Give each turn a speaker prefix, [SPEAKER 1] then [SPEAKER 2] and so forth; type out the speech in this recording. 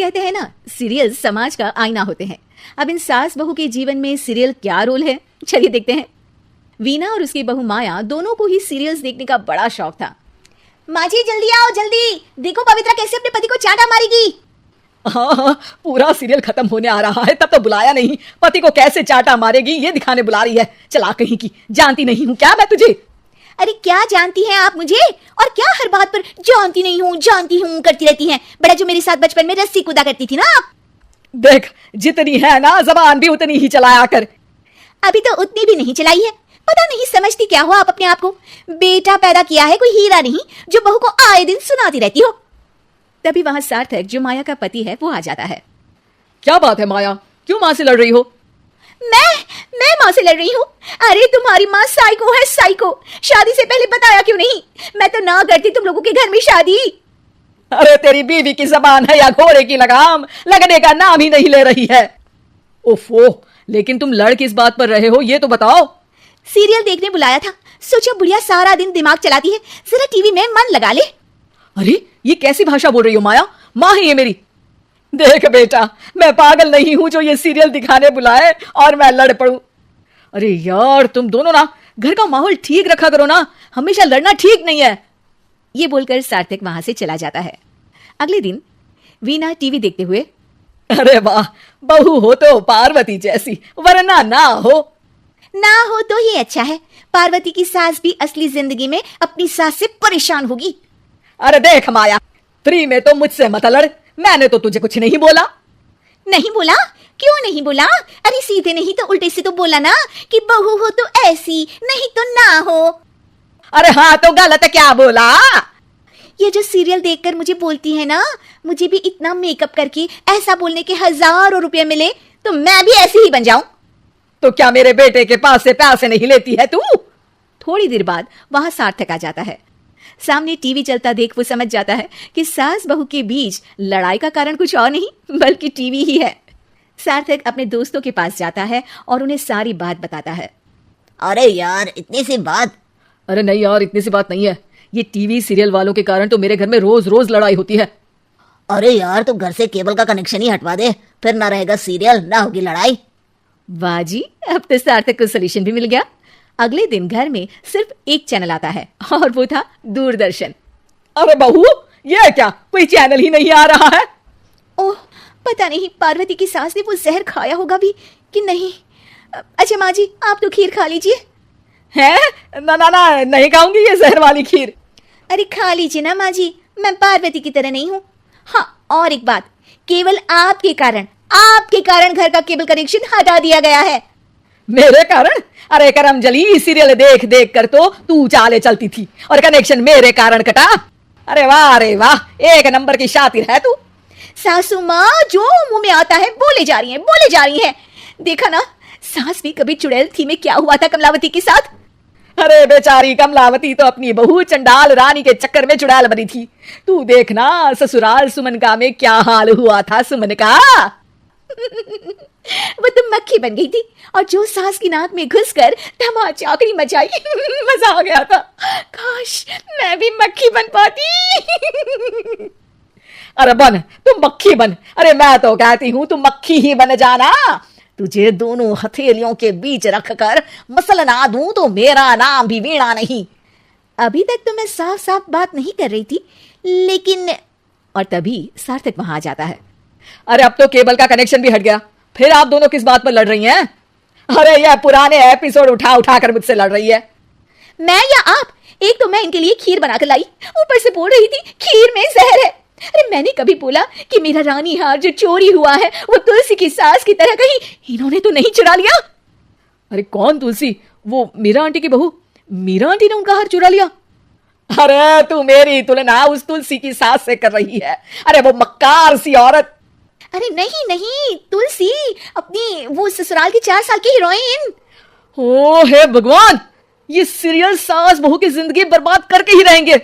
[SPEAKER 1] कहते हैं ना, सीरियल समाज का आईना होते हैं। अब इन सास बहू के जीवन में सीरियल क्या रोल है, चलिए देखते हैं। वीना और उसकी बहू माया दोनों को ही सीरियल्स देखने का बड़ा शौक था।
[SPEAKER 2] माँ जी जल्दी आओ, जल्दी देखो पवित्रा कैसे अपने पति को चाटा मारेगी।
[SPEAKER 3] हाँ, पूरा सीरियल खत्म होने आ रहा है, तब तो बुलाया नहीं। पति को कैसे चाटा मारेगी ये दिखाने बुला रही है। चला कहीं की, जानती नहीं हूँ क्या मैं तुझे।
[SPEAKER 2] अरे क्या जानती हैं आप मुझे, और क्या हर बात पर जानती हूँ करती रहती हैं। बड़ा जो मेरे साथ बचपन में रस्सी कूदा करती थी ना आप।
[SPEAKER 3] देख, जितनी है ना जबान भी उतनी ही चलाया कर।
[SPEAKER 2] अभी तो उतनी भी नहीं चलाई है। पता नहीं समझती क्या हो आप अपने आप को। बेटा पैदा किया है कोई हीरा नहीं जो बहू को आए दिन सुनाती रहती हो।
[SPEAKER 1] तभी वहां सार्थक, जो माया का पति है, वो आ जाता है।
[SPEAKER 3] क्या बात है माया, क्यों माँ से लड़ रही हो?
[SPEAKER 2] मैं माँ से लड़ रही हूँ? अरे तुम्हारी माँ साइको है, साइको। शादी से पहले बताया क्यों नहीं? मैं तो ना करती तुम लोगों के घर में शादी।
[SPEAKER 3] अरे तेरी बीवी की जबान है या घोड़े की लगाम, लगने का नाम ही नहीं ले रही है। ओफो, लेकिन तुम लड़ किस बात पर रहे हो ये तो बताओ।
[SPEAKER 2] सीरियल देखने बुलाया था, सोचा बुढ़िया सारा दिन दिमाग चलाती है, जरा टीवी में मन लगा ले।
[SPEAKER 3] अरे ये कैसी भाषा बोल रही हो माया? माँ है ये मेरी। देख बेटा, मैं पागल नहीं हूं जो ये सीरियल दिखाने बुलाए और मैं लड़ पड़ूं। अरे यार, तुम दोनों ना घर का माहौल ठीक रखा करो ना, हमेशा लड़ना ठीक नहीं है।
[SPEAKER 1] ये बोलकर सार्थक वहां से चला जाता है। अगले दिन वीना टीवी देखते हुए,
[SPEAKER 3] अरे वाह, बहू हो तो पार्वती जैसी, वरना ना हो
[SPEAKER 2] तो ही अच्छा है। पार्वती की सास भी असली जिंदगी में अपनी सास से परेशान होगी।
[SPEAKER 3] अरे देख माया, फ्री में तो मुझसे मत लड़। मैंने तो तुझे कुछ नहीं बोला।
[SPEAKER 2] नहीं बोला? क्यों नहीं बोला? अरे सीधे नहीं तो उल्टे से तो बोला ना कि बहू हो तो ऐसी, नहीं तो ना हो।
[SPEAKER 3] अरे हाँ, तो गलत क्या बोला?
[SPEAKER 2] ये जो सीरियल देखकर मुझे बोलती है ना, मुझे भी इतना मेकअप करके ऐसा बोलने के हजारों रुपए मिले तो मैं भी ऐसी ही बन जाऊं।
[SPEAKER 3] तो क्या मेरे बेटे के पास से पैसे नहीं लेती है तू?
[SPEAKER 1] थोड़ी देर बाद वहां सार्थक आ जाता है। सामने टीवी चलता देख वो समझ जाता है कि सास बहू के बीच लड़ाई का कारण कुछ और नहीं बल्कि टीवी ही है। सार्थक अपने दोस्तों के पास जाता है और उन्हें सारी बात बताता है।
[SPEAKER 2] अरे यार इतनी सी बात?
[SPEAKER 3] अरे नहीं यार, इतनी सी बात नहीं है। ये टीवी सीरियल वालों के कारण तो मेरे घर में रोज रोज लड़ाई होती है।
[SPEAKER 2] अरे यार, तो घर से केबल का कनेक्शन ही हटवा दे, फिर ना रहेगा सीरियल ना होगी लड़ाई।
[SPEAKER 1] वाह जी, अब तो सार्थक को सोल्यूशन भी मिल गया। अगले दिन घर में सिर्फ एक चैनल आता है और वो था दूरदर्शन।
[SPEAKER 3] अरे बहू, ये क्या, कोई चैनल ही नहीं आ रहा है?
[SPEAKER 2] ओह, पता नहीं पार्वती की सास ने वो जहर खाया होगा भी कि नहीं। अच्छा माँ जी, आप तो खीर खा लीजिए।
[SPEAKER 3] है? ना ना ना, नहीं खाऊंगी ये जहर वाली खीर।
[SPEAKER 2] अरे खा लीजिए ना माँ जी, मैं पार्वती की तरह नहीं हूँ। हाँ, और एक बात, केवल आपके कारण घर का केबल कनेक्शन हटा दिया गया है।
[SPEAKER 3] मेरे कारण? अरे करमजली, सीरियल देख देख कर तो तू चाले चलती थी और कनेक्शन मेरे कारण कटा। अरे वाह, एक नंबर की शातिर है तू।
[SPEAKER 2] सासू माँ जो मुंह में आता है बोले जा रही हैं। देखा ना, सास भी कभी चुड़ैल थी में क्या हुआ था कमलावती के साथ।
[SPEAKER 3] अरे बेचारी कमलावती तो अपनी बहू चंडाल रानी के चक्कर में चुड़ैल बनी थी। तू देखना ससुराल सुमन का में क्या हाल हुआ था सुमन का।
[SPEAKER 2] वो तो मक्खी बन गई थी और जो सास की नाक में घुसकर धमाचाकड़ी मचाई। मजा आ गया था, काश मैं भी मक्खी बन पाती।
[SPEAKER 3] अरे बन, तुम मक्खी बन। अरे मैं तो कहती हूँ तुम मक्खी ही बन जाना। तुझे दोनों हथेलियों के बीच रखकर मसलना दूं तो मेरा नाम भी वीणा नहीं।
[SPEAKER 1] अभी तक तो मैं साफ साफ बात नहीं कर रही थी, लेकिन और तभी सार्थक वहां आ जाता है।
[SPEAKER 3] अरे अब तो केबल का कनेक्शन भी हट गया, फिर आप दोनों किस बात पर लड़ रही हैं? अरे यह पुराने एपिसोड उठा कर मुझसे लड़ रही है।
[SPEAKER 2] मैं या आप? एक तो मैं इनके लिए खीर बनाकर लाई, ऊपर से बोल रही थी खीर में जहर है। अरे मैंने कभी बोला कि मेरा रानी हार जो चोरी हुआ है वो तुलसी की सास की तरह कहीं इन्होंने तो नहीं चुरा लिया?
[SPEAKER 3] अरे कौन तुलसी? वो मीरा आंटी की बहू। मीरा आंटी ने उनका हार चुरा लिया? अरे तू मेरी तुलना उस तुलसी की सास से कर रही है। अरे वो मक्कार सी औरत।
[SPEAKER 2] अरे नहीं, तुलसी अपनी वो ससुराल की 4 साल की हीरोइन।
[SPEAKER 3] ओ हे भगवान, ये सीरियल सास बहू की जिंदगी बर्बाद करके ही रहेंगे।